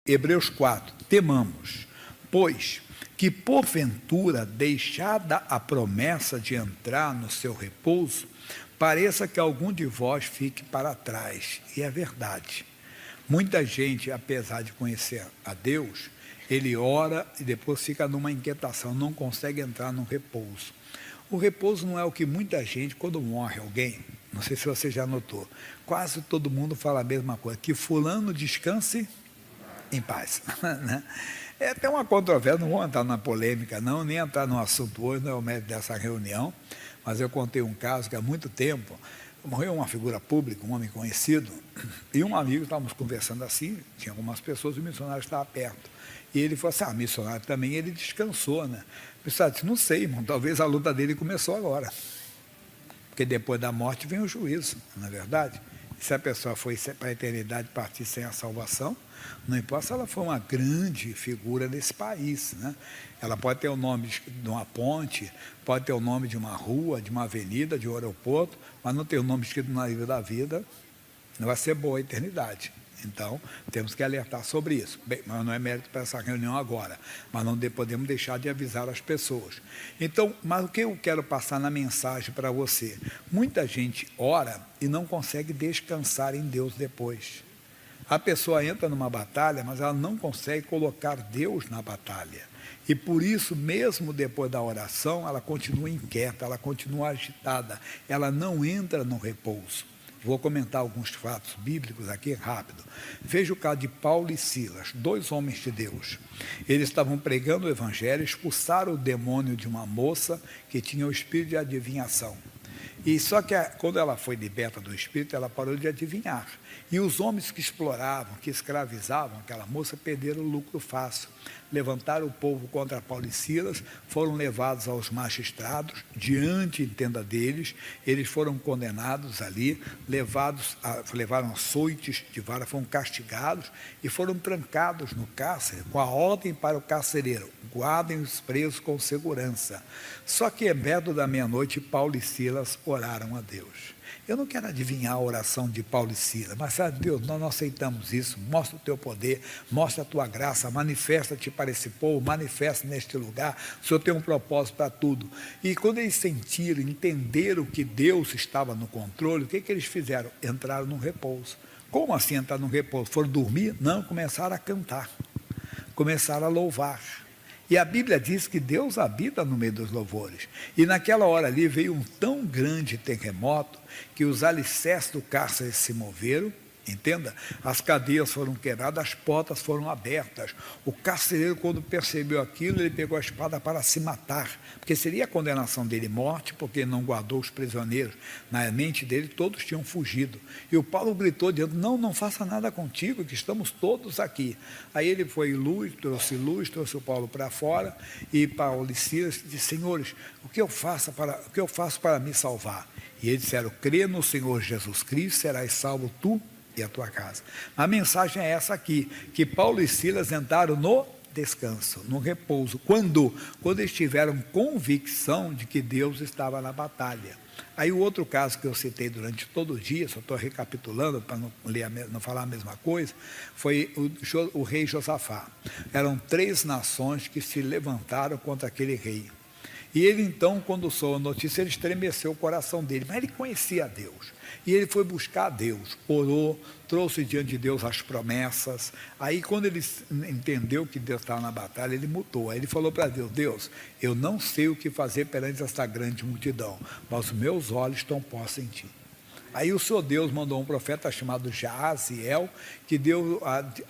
Hebreus 4, temamos, pois que porventura, deixada a promessa de entrar no seu repouso, pareça que algum de vós fique para trás. E é verdade. Muita gente, apesar de conhecer a Deus, ele ora e depois fica numa inquietação, não consegue entrar no repouso. O repouso não é o que muita gente, quando morre alguém, não sei se você já notou, quase todo mundo fala a mesma coisa, que fulano descanse em paz. Né? É até uma controvérsia, não vou entrar na polêmica não, nem entrar no assunto hoje, não é o mérito dessa reunião, mas eu contei um caso que há muito tempo, morreu uma figura pública, um homem conhecido, e um amigo, estávamos conversando assim, tinha algumas pessoas, o missionário estava perto, e ele falou assim, missionário também, ele descansou, né? O missionário disse, não sei, irmão, talvez a luta dele começou agora, porque depois da morte vem o juízo, não é verdade? E se a pessoa foi para a eternidade partir sem a salvação, não importa se ela for uma grande figura nesse país, né? Ela pode ter o nome de uma ponte, pode ter o nome de uma rua, de uma avenida, de um aeroporto, mas não ter o nome escrito na livro da vida, não vai ser boa a eternidade. Então, temos que alertar sobre isso. Bem, mas não é mérito para essa reunião agora, mas não podemos deixar de avisar as pessoas. Então, mas o que eu quero passar na mensagem para você? Muita gente ora e não consegue descansar em Deus depois. A pessoa entra numa batalha, mas ela não consegue colocar Deus na batalha. E por isso, mesmo depois da oração, ela continua inquieta, ela continua agitada, ela não entra no repouso. Vou comentar alguns fatos bíblicos aqui rápido. Veja o caso de Paulo e Silas, 2 homens de Deus. Eles estavam pregando o evangelho, expulsaram o demônio de uma moça que tinha o espírito de adivinhação. E só que quando ela foi liberta do espírito, ela parou de adivinhar. E os homens que exploravam, que escravizavam aquela moça, perderam o lucro fácil. Levantaram o povo contra Paulo e Silas, foram levados aos magistrados, diante, entenda deles, eles foram condenados ali, levaram açoites de vara, foram castigados e foram trancados no cárcere, com a ordem para o carcereiro, guardem os presos com segurança. Só que, perto da meia-noite, Paulo e Silas oraram a Deus. Eu não quero adivinhar a oração de Paulo e Silas, mas sabe, Deus, nós não aceitamos isso, mostra o teu poder, mostra a tua graça, manifesta-te para esse povo, manifesta neste lugar, o Senhor tem um propósito para tudo. E quando eles sentiram, entenderam que Deus estava no controle, o que eles fizeram? Entraram no repouso. Como assim entrar no repouso? Foram dormir? Não, começaram a cantar, começaram a louvar. E a Bíblia diz que Deus habita no meio dos louvores. E naquela hora ali veio um tão grande terremoto que os alicerces do cárcere se moveram, entenda? As cadeias foram quebradas, as portas foram abertas. O carcereiro, quando percebeu aquilo, ele pegou a espada para se matar, porque seria a condenação dele morte, porque ele não guardou os prisioneiros. Na mente dele, todos tinham fugido. E o Paulo gritou, dizendo, não faça nada contigo, que estamos todos aqui. Aí ele foi luz, trouxe o Paulo para fora, e Paulo e Silas disse, senhores, o que eu faço para me salvar? E eles disseram, crê no Senhor Jesus Cristo, serás salvo tu e a tua casa. A mensagem é essa aqui, que Paulo e Silas entraram no descanso, no repouso. Quando eles tiveram convicção de que Deus estava na batalha. Aí o outro caso que eu citei durante todo o dia, só estou recapitulando para não falar a mesma coisa, foi o rei Josafá. Eram 3 nações que se levantaram contra aquele rei. E ele então, quando soube a notícia, ele estremeceu o coração dele, mas ele conhecia a Deus. E ele foi buscar a Deus, orou, trouxe diante de Deus as promessas. Aí quando ele entendeu que Deus estava na batalha, ele mudou. Aí ele falou para Deus, Deus, eu não sei o que fazer perante esta grande multidão, mas os meus olhos estão postos em ti. Aí o Senhor Deus mandou um profeta chamado Jaziel, que deu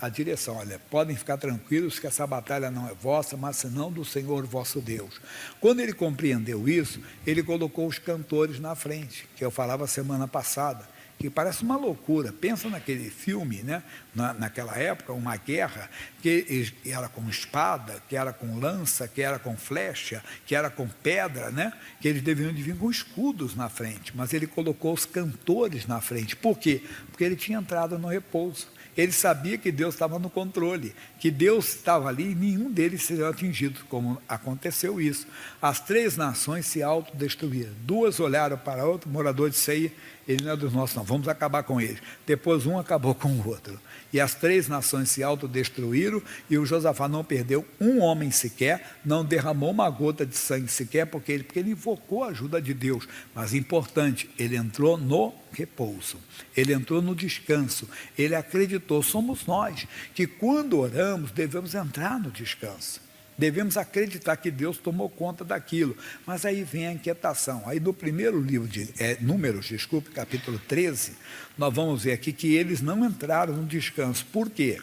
a direção, olha, podem ficar tranquilos que essa batalha não é vossa, mas senão do Senhor vosso Deus. Quando ele compreendeu isso, ele colocou os cantores na frente, que eu falava semana passada, que parece uma loucura. Pensa naquele filme, né? Naquela época, uma guerra, que era com espada, que era com lança, que era com flecha, que era com pedra, né? Que eles deveriam vir com escudos na frente, mas ele colocou os cantores na frente. Por quê? Porque ele tinha entrado no repouso. Ele sabia que Deus estava no controle, que Deus estava ali e nenhum deles seria atingido, como aconteceu isso. As 3 nações se autodestruíram. 2 olharam para a outra, morador de Seir, ele não é dos nossos não, vamos acabar com eles. Depois um acabou com o outro. E as 3 nações se autodestruíram, e o Josafá não perdeu um homem sequer, não derramou uma gota de sangue sequer, porque ele invocou a ajuda de Deus. Mas importante, ele entrou no repouso, ele entrou no descanso, ele acreditou. Somos nós que quando oramos devemos entrar no descanso. Devemos acreditar que Deus tomou conta daquilo. Mas aí vem a inquietação. Aí no primeiro livro de Números, capítulo 13, nós vamos ver aqui que eles não entraram no descanso. Por quê?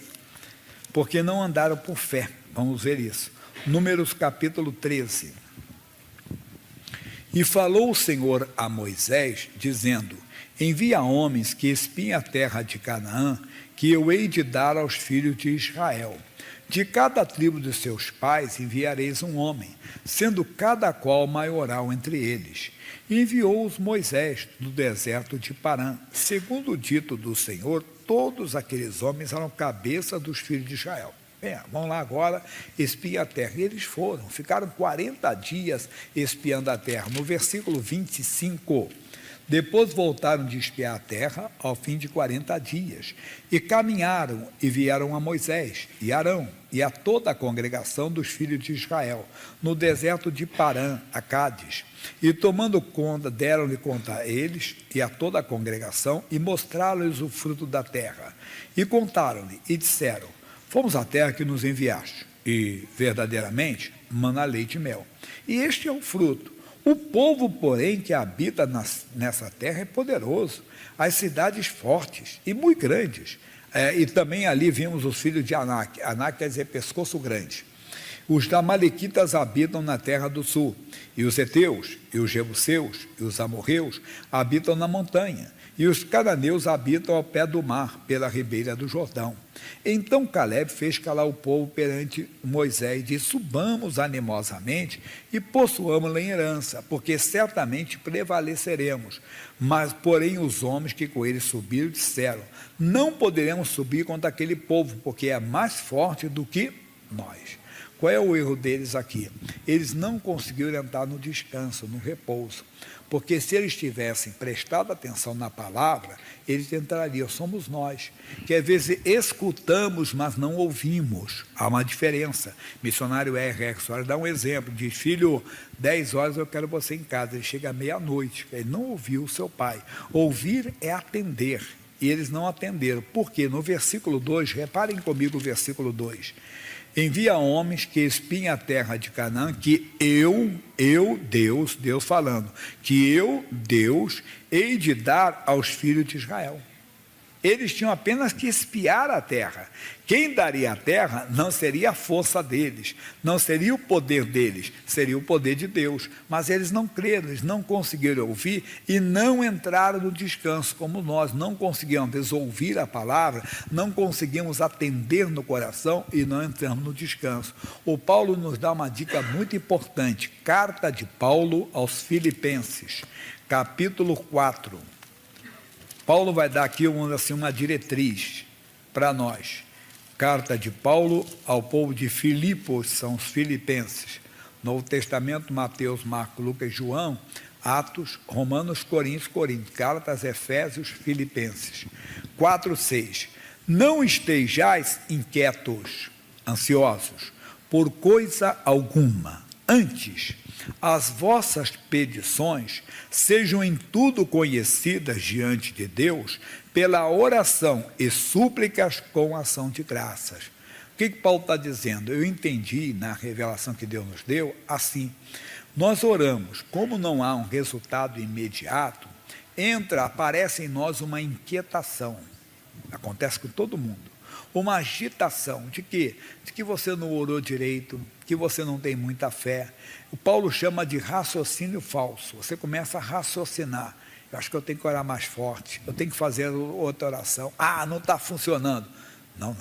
Porque não andaram por fé. Vamos ver isso. Números capítulo 13. E falou o Senhor a Moisés, dizendo: envia homens que espiem a terra de Canaã, que eu hei de dar aos filhos de Israel. De cada tribo de seus pais enviareis um homem, sendo cada qual maioral entre eles. E enviou-os Moisés do deserto de Parã. Segundo o dito do Senhor, todos aqueles homens eram cabeça dos filhos de Israel. Vão lá agora, espiam a terra. E eles foram, ficaram 40 dias espiando a terra. No versículo 25... depois voltaram de espiar a terra ao fim de 40 dias, e caminharam e vieram a Moisés e Arão e a toda a congregação dos filhos de Israel, no deserto de Parã, a Cádiz. E tomando conta, deram-lhe conta a eles e a toda a congregação, e mostraram-lhes o fruto da terra. E contaram-lhe e disseram: fomos à terra que nos enviaste, e verdadeiramente mana leite e mel. E este é o fruto. O povo, porém, que habita nessa terra é poderoso, as cidades fortes e muito grandes. E também ali vimos os filhos de Anak. Anak quer dizer pescoço grande. Os amalequitas habitam na terra do sul, e os heteus, e os jebuseus, e os amorreus habitam na montanha, e os cananeus habitam ao pé do mar, pela ribeira do Jordão. Então Caleb fez calar o povo perante Moisés e disse: subamos animosamente e possuamos-la em herança, porque certamente prevaleceremos. Mas, porém, os homens que com ele subiram disseram: não poderemos subir contra aquele povo, porque é mais forte do que nós. Qual é o erro deles aqui? Eles não conseguiram entrar no descanso, no repouso. Porque se eles tivessem prestado atenção na palavra, eles entrariam. Somos nós, que às vezes escutamos, mas não ouvimos. Há uma diferença. Missionário R.R. Soares dá um exemplo, diz: filho, 10 horas eu quero você em casa. Ele chega à meia-noite, ele não ouviu o seu pai. Ouvir é atender, e eles não atenderam. Por quê? No versículo 2, reparem comigo o versículo 2. Envia homens que espiem a terra de Canaã, que Deus falando, que eu, Deus, hei de dar aos filhos de Israel. Eles tinham apenas que espiar a terra. Quem daria a terra não seria a força deles, não seria o poder deles, seria o poder de Deus. Mas eles não creram, eles não conseguiram ouvir e não entraram no descanso, como nós não conseguimos ouvir a palavra, não conseguimos atender no coração e não entramos no descanso. O Paulo nos dá uma dica muito importante. Carta de Paulo aos Filipenses, capítulo 4. Paulo vai dar aqui uma diretriz para nós. Carta de Paulo ao povo de Filipos, são os filipenses. Novo Testamento, Mateus, Marcos, Lucas, João, Atos, Romanos, Coríntios, Gálatas, Efésios, Filipenses. 4:6. Não estejais inquietos, ansiosos, por coisa alguma. Antes, as vossas petições sejam em tudo conhecidas diante de Deus pela oração e súplicas com ação de graças. O que Paulo está dizendo? Eu entendi na revelação que Deus nos deu assim: nós oramos, como não há um resultado imediato, aparece em nós uma inquietação. Acontece com todo mundo. Uma agitação de quê? De que você não orou direito, que você não tem muita fé. O Paulo chama de raciocínio falso. Você começa a raciocinar: eu acho que eu tenho que orar mais forte, eu tenho que fazer outra oração. Não está funcionando. Não.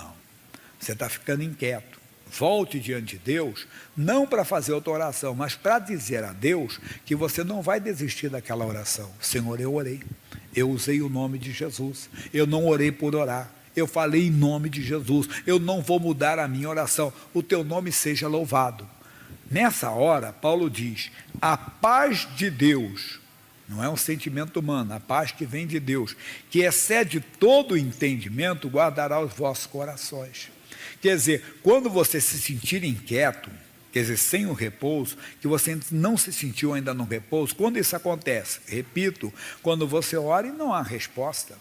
Você está ficando inquieto. Volte diante de Deus, não para fazer outra oração, mas para dizer a Deus que você não vai desistir daquela oração. Senhor, eu orei, eu usei o nome de Jesus, eu não orei por orar, eu falei em nome de Jesus, eu não vou mudar a minha oração, o teu nome seja louvado. Nessa hora, Paulo diz: a paz de Deus, não é um sentimento humano, a paz que vem de Deus, que excede todo o entendimento, guardará os vossos corações. Quer dizer, quando você se sentir inquieto, quer dizer, sem o repouso, que você não se sentiu ainda no repouso, quando isso acontece? Repito, quando você ora e não há resposta.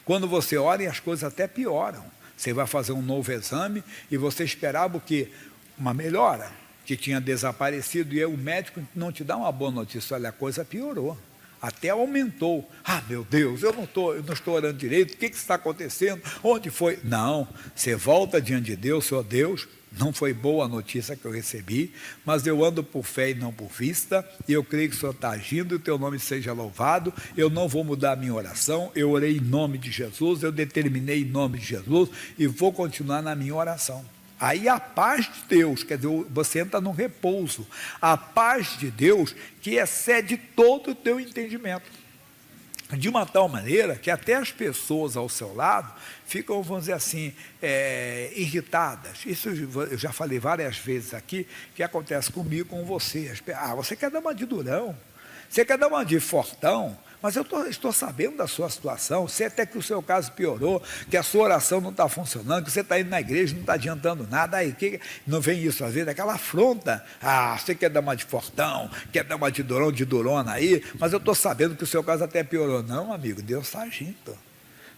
Quando você ora e as coisas até pioram. Você vai fazer um novo exame e você esperava o quê? Uma melhora, que tinha desaparecido, e aí o médico não te dá uma boa notícia, olha, a coisa piorou. Até aumentou. Ah, meu Deus, eu não estou orando direito, o que está acontecendo? Onde foi? Não, você volta diante de Deus, Senhor Deus, não foi boa a notícia que eu recebi, mas eu ando por fé e não por vista, e eu creio que o Senhor está agindo, e o teu nome seja louvado, eu não vou mudar a minha oração, eu orei em nome de Jesus, eu determinei em nome de Jesus, e vou continuar na minha oração. Aí a paz de Deus, quer dizer, você entra no repouso, a paz de Deus que excede todo o teu entendimento, de uma tal maneira que até as pessoas ao seu lado ficam, vamos dizer assim, irritadas. Isso eu já falei várias vezes aqui, que acontece comigo, com você. Você quer dar uma de durão, você quer dar uma de fortão, mas eu estou sabendo da sua situação, sei até que o seu caso piorou, que a sua oração não está funcionando, que você está indo na igreja, não está adiantando nada, aí não vem isso às vezes, aquela afronta, você quer dar uma de fortão, quer dar uma de durão, de durona aí, mas eu estou sabendo que o seu caso até piorou. Não, amigo, Deus está agindo,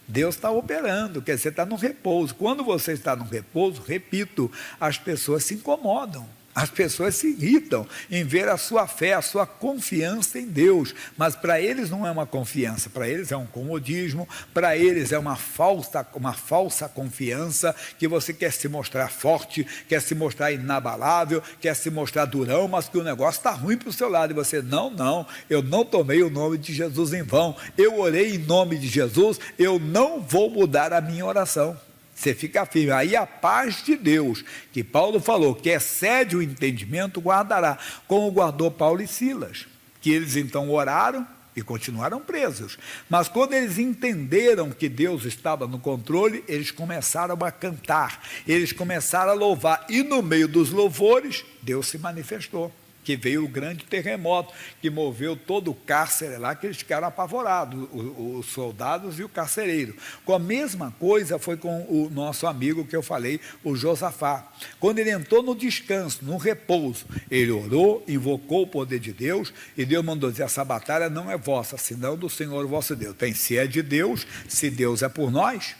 Deus está operando, quer dizer, você está no repouso. Quando você está no repouso, repito, as pessoas se incomodam. As pessoas se irritam em ver a sua fé, a sua confiança em Deus, mas para eles não é uma confiança, para eles é um comodismo, para eles é uma falsa confiança, que você quer se mostrar forte, quer se mostrar inabalável, quer se mostrar durão, mas que o negócio está ruim para o seu lado, e você, não, eu não tomei o nome de Jesus em vão, eu orei em nome de Jesus, eu não vou mudar a minha oração. Você fica firme. Aí a paz de Deus, que Paulo falou, que excede o entendimento, guardará, como guardou Paulo e Silas, que eles então oraram e continuaram presos. Mas quando eles entenderam que Deus estava no controle, eles começaram a cantar, eles começaram a louvar, e no meio dos louvores, Deus se manifestou. Que veio o grande terremoto, que moveu todo o cárcere lá, que eles ficaram apavorados, os soldados e o carcereiro. Com a mesma coisa foi com o nosso amigo que eu falei, o Josafá. Quando ele entrou no descanso, no repouso, ele orou, invocou o poder de Deus, e Deus mandou dizer, essa batalha não é vossa, senão do Senhor vosso Deus. Bem, se é de Deus, se Deus é por nós,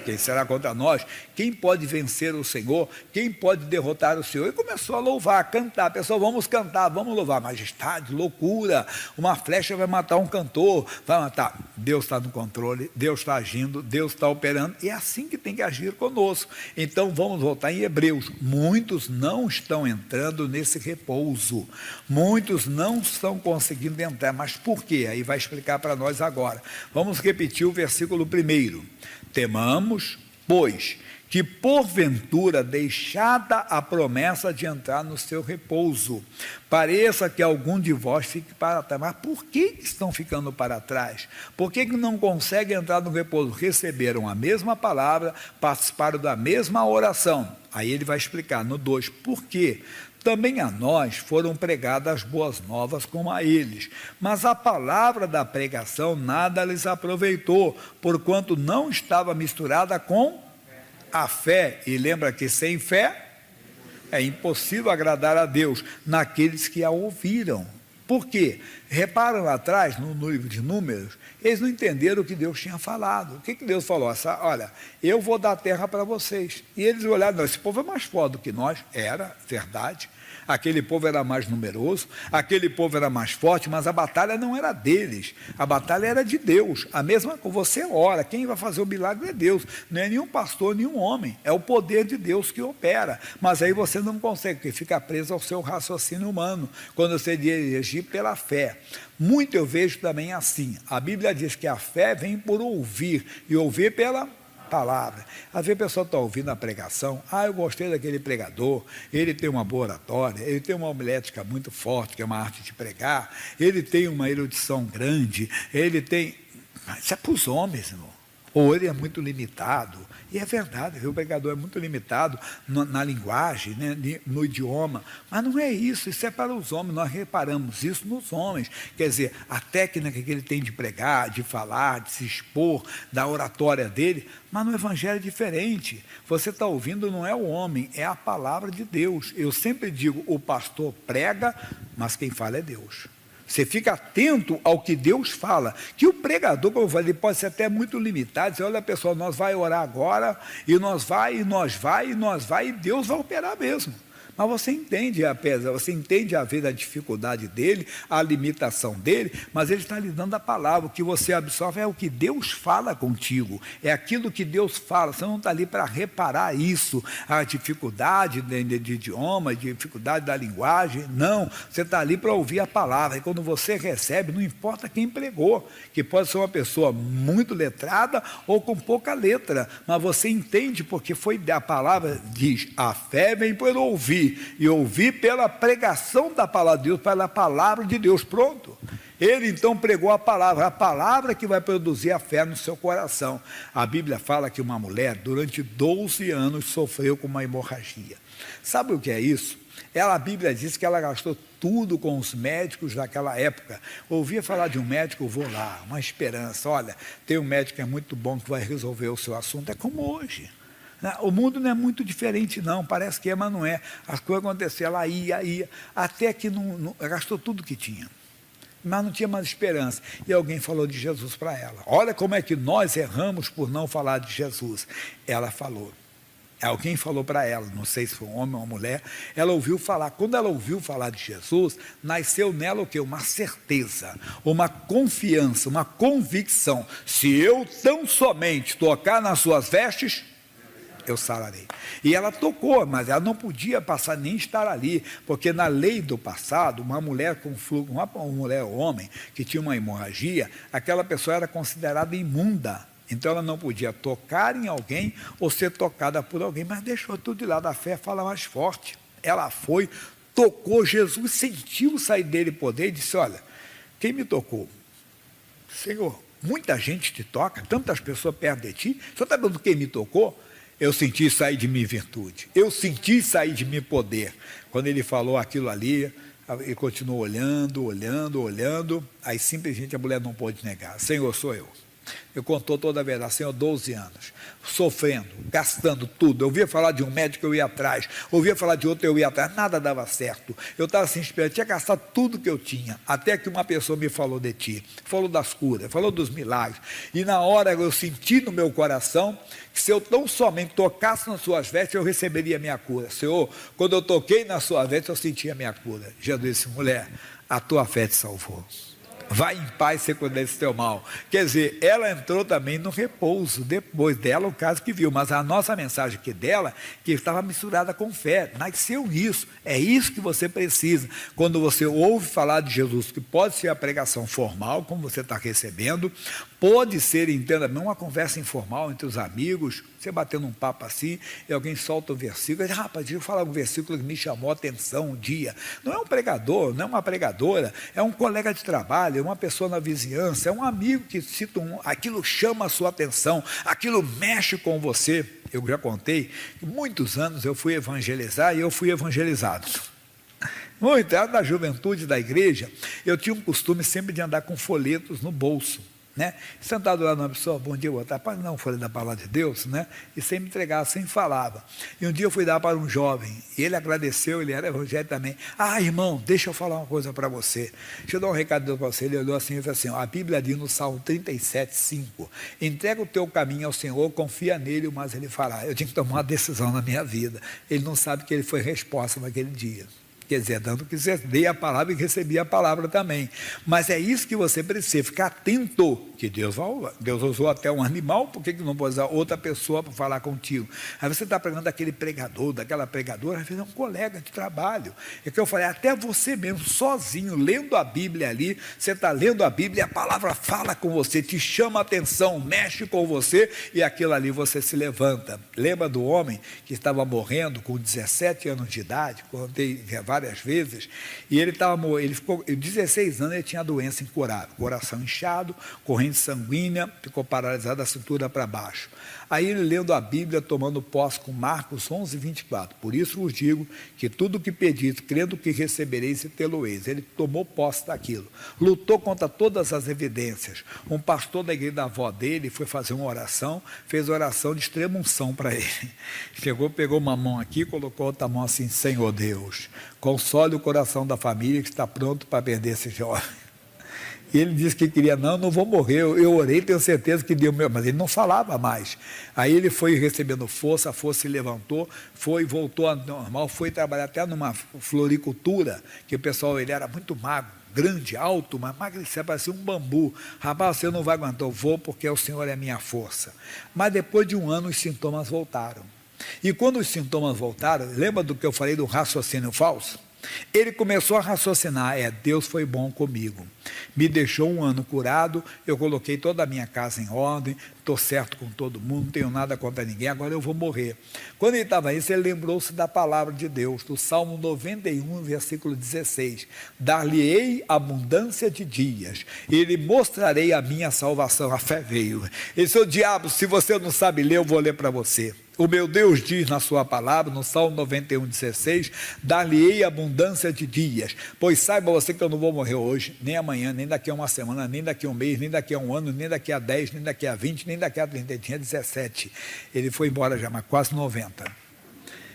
quem será contra nós? Quem pode vencer o Senhor? Quem pode derrotar o Senhor? E começou a louvar, a cantar. Pessoal, vamos cantar, vamos louvar. Majestade, loucura, uma flecha vai matar um cantor, vai matar. Deus está no controle, Deus está agindo, Deus está operando, e é assim que tem que agir conosco. Então vamos voltar em Hebreus. Muitos não estão entrando nesse repouso, muitos não estão conseguindo entrar, mas por quê? Aí vai explicar para nós agora. Vamos repetir o versículo 1. Temamos, pois, que porventura, deixada a promessa de entrar no seu repouso, pareça que algum de vós fique para trás. Mas por que estão ficando para trás? Por que não conseguem entrar no repouso? Receberam a mesma palavra, participaram da mesma oração. Aí ele vai explicar no 2, por quê? Também a nós foram pregadas as boas novas como a eles, mas a palavra da pregação nada lhes aproveitou, porquanto não estava misturada com a fé. E lembra que sem fé é impossível agradar a Deus naqueles que a ouviram. Por quê? Reparam lá atrás, no livro de Números, eles não entenderam o que Deus tinha falado. O que Deus falou? Olha, eu vou dar terra para vocês. E eles olharam, não, esse povo é mais forte do que nós. Era verdade. Aquele povo era mais numeroso, aquele povo era mais forte, mas a batalha não era deles, a batalha era de Deus. A mesma coisa, você ora, quem vai fazer o milagre é Deus, não é nenhum pastor, nenhum homem, é o poder de Deus que opera. Mas aí você não consegue, porque fica preso ao seu raciocínio humano, quando você dirigir pela fé. Muito eu vejo também assim, a Bíblia diz que a fé vem por ouvir, e ouvir pela palavra. Às vezes a pessoa está ouvindo a pregação, eu gostei daquele pregador, ele tem uma boa oratória, ele tem uma homilética muito forte, que é uma arte de pregar, ele tem uma erudição grande, ele tem... Isso é para os homens, irmão. ou ele é muito limitado. E é verdade, viu? O pregador é muito limitado na linguagem, né? No idioma, mas não é isso, isso é para os homens, nós reparamos isso nos homens, quer dizer, a técnica que ele tem de pregar, de falar, de se expor, da oratória dele, mas no evangelho é diferente, você está ouvindo, não é o homem, é a palavra de Deus. Eu sempre digo, o pastor prega, mas quem fala é Deus. Você fica atento ao que Deus fala, que o pregador, como eu falei, pode ser até muito limitado. Você olha, pessoal, nós vai orar agora, e nós vai, e Deus vai operar mesmo. Mas você entende a ver a dificuldade dele, a limitação dele, mas ele está lhe dando a palavra. O que você absorve é o que Deus fala contigo, é aquilo que Deus fala. Você não está ali para reparar isso, a dificuldade de idioma, a dificuldade da linguagem, não, você está ali para ouvir a palavra. E quando você recebe, não importa quem pregou, que pode ser uma pessoa muito letrada ou com pouca letra, mas você entende, porque a palavra diz, a fé vem por ouvir, e ouvir pela pregação da palavra de Deus, pela palavra de Deus, pronto. Ele então pregou a palavra que vai produzir a fé no seu coração. A Bíblia fala que uma mulher, durante 12 anos, sofreu com uma hemorragia. Sabe o que é isso? A Bíblia diz que ela gastou tudo com os médicos daquela época. Ouvia falar de um médico, vou lá, uma esperança. Olha, tem um médico que é muito bom, que vai resolver o seu assunto. É como hoje. O mundo não é muito diferente, não, parece que é, mas não é. As coisas aconteciam, ela ia, até que não gastou tudo que tinha, mas não tinha mais esperança. E alguém falou de Jesus para ela. Olha como é que nós erramos por não falar de Jesus. Ela falou. Alguém falou para ela, não sei se foi um homem ou uma mulher, ela ouviu falar. Quando ela ouviu falar de Jesus, nasceu nela o quê? Uma certeza, uma confiança, uma convicção. Se eu tão somente tocar nas suas vestes, eu sararei. E ela tocou, mas ela não podia passar nem estar ali, porque na lei do passado, uma mulher com fluxo, uma mulher ou homem que tinha uma hemorragia, aquela pessoa era considerada imunda. Então ela não podia tocar em alguém ou ser tocada por alguém, mas deixou tudo de lado. A fé fala mais forte. Ela foi, tocou, Jesus sentiu sair dele poder e disse, olha, quem me tocou? Senhor, muita gente te toca, tantas pessoas perto de ti, o senhor está vendo quem me tocou? Eu senti sair de mim virtude, eu senti sair de mim poder. Quando ele falou aquilo ali, ele continuou olhando, aí simplesmente a mulher não pôde negar, Senhor, sou eu. Eu contou toda a verdade, Senhor, 12 anos, sofrendo, gastando tudo. Eu ouvia falar de um médico, eu ia atrás, ouvia falar de outro, eu ia atrás, nada dava certo. Eu estava assim esperando, tinha gastado tudo que eu tinha, até que uma pessoa me falou de ti, falou das curas, falou dos milagres, e na hora eu senti no meu coração que se eu tão somente tocasse nas suas vestes, eu receberia a minha cura. Senhor, quando eu toquei nas suas vestes, eu senti a minha cura. Jesus disse, mulher, a tua fé te salvou. Vai em paz, ser cuidado desse teu mal. Quer dizer, ela entrou também no repouso, depois dela o caso que viu, mas a nossa mensagem aqui dela, que estava misturada com fé, nasceu nisso, é isso que você precisa, quando você ouve falar de Jesus, que pode ser a pregação formal, como você está recebendo, pode ser, entenda bem, uma conversa informal entre os amigos, você batendo um papo assim, e alguém solta um versículo, e diz, rapaz, deixa eu falar um versículo que me chamou a atenção um dia. Não é um pregador, não é uma pregadora, é um colega de trabalho, é uma pessoa na vizinhança, é um amigo que cita aquilo chama a sua atenção, aquilo mexe com você. Eu já contei que muitos anos eu fui evangelizar e eu fui evangelizado. Muito, na juventude da igreja, eu tinha um costume sempre de andar com folhetos no bolso. Né? Sentado lá numa pessoa, bom dia, boa tarde, não, falei da palavra de Deus, né? E sempre entregava, sempre falava. E um dia eu fui dar para um jovem, e ele agradeceu, ele era evangélico também. Irmão, deixa eu falar uma coisa para você. Deixa eu dar um recado para você. Ele olhou assim e falou assim, a Bíblia diz no Salmo 37:5, entrega o teu caminho ao Senhor, confia nele, mas ele fará. Eu tinha que tomar uma decisão na minha vida. Ele não sabe que ele foi resposta naquele dia. Quer dizer, dando que você dê a palavra e receber a palavra também. Mas é isso que você precisa, ficar atento, que Deus usou até um animal, por que não pode usar outra pessoa para falar contigo? Aí você está pregando daquele pregador, daquela pregadora, às vezes é um colega de trabalho. É que eu falei, até você mesmo, sozinho, lendo a Bíblia ali, você está lendo a Bíblia e a palavra fala com você, te chama a atenção, mexe com você, e aquilo ali você se levanta. Lembra do homem que estava morrendo com 17 anos de idade? Contei várias várias vezes, e ele ficou 16 anos, ele tinha doença incurável, coração inchado, corrente sanguínea, ficou paralisado da cintura para baixo. Aí ele lendo a Bíblia, tomando posse com Marcos 11, 24. Por isso vos digo que tudo o que pedis, crendo que recebereis e tê-lo-eis. Ele tomou posse daquilo. Lutou contra todas as evidências. Um pastor da igreja da avó dele foi fazer uma oração, fez oração de extrema unção para ele. Chegou, pegou uma mão aqui, colocou outra mão assim: Senhor Deus, console o coração da família que está pronto para perder esse jovem. E ele disse que queria, não vou morrer, eu orei, tenho certeza que Deus, mas ele não falava mais. Aí ele foi recebendo força, a força se levantou, voltou ao normal, foi trabalhar até numa floricultura, que o pessoal, ele era muito magro, grande, alto, mas magriçado, parecia um bambu. Rapaz, você não vai aguentar, eu vou porque o Senhor é minha força. Mas depois de um ano os sintomas voltaram. E quando os sintomas voltaram, lembra do que eu falei do raciocínio falso? Ele começou a raciocinar: Deus foi bom comigo, me deixou um ano curado, eu coloquei toda a minha casa em ordem, estou certo com todo mundo, não tenho nada contra ninguém, agora eu vou morrer. Quando ele estava isso, ele lembrou-se da palavra de Deus, do Salmo 91, versículo 16: dar-lhe-ei abundância de dias, e lhe mostrarei a minha salvação. A fé veio. Ele disse: diabo, se você não sabe ler, eu vou ler para você. O meu Deus diz na sua palavra, no Salmo 91, 16, dar-lhe-ei abundância de dias, pois saiba você que eu não vou morrer hoje, nem amanhã, nem daqui a uma semana, nem daqui a um mês, nem daqui a um ano, nem daqui a 10, nem daqui a 20, nem daqui a 30, ele tinha 17, ele foi embora já, mas quase 90.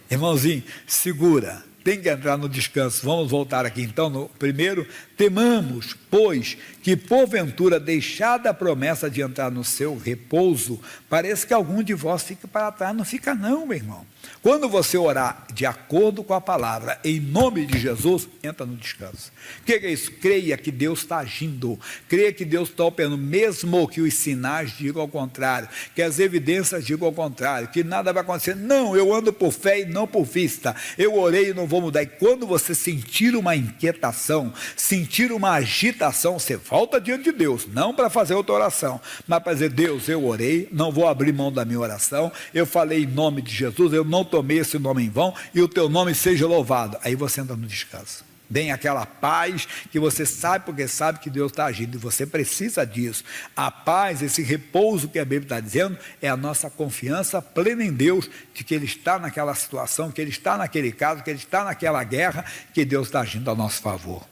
Irmãozinho, segura, tem que entrar no descanso. Vamos voltar aqui então no primeiro: temamos, pois, que porventura, deixada a promessa de entrar no seu repouso, parece que algum de vós fica para trás. Não fica não, meu irmão. Quando você orar de acordo com a palavra, em nome de Jesus, entra no descanso. O que é isso? Creia que Deus está agindo, creia que Deus está operando, mesmo que os sinais digam ao contrário, que as evidências digam ao contrário, que nada vai acontecer. Não, eu ando por fé e não por vista, eu orei e não vou mudar. E quando você sentir uma inquietação, sentir uma agitação, você volta diante de Deus, não para fazer outra oração, mas para dizer: Deus, eu orei, não vou abrir mão da minha oração, eu falei em nome de Jesus, eu não tomei esse nome em vão, e o teu nome seja louvado. Aí você entra no descanso. Bem, aquela paz que você sabe, porque sabe que Deus está agindo, e você precisa disso. A paz, esse repouso que a Bíblia está dizendo, é a nossa confiança plena em Deus, de que Ele está naquela situação, que Ele está naquele caso, que Ele está naquela guerra, que Deus está agindo a nosso favor.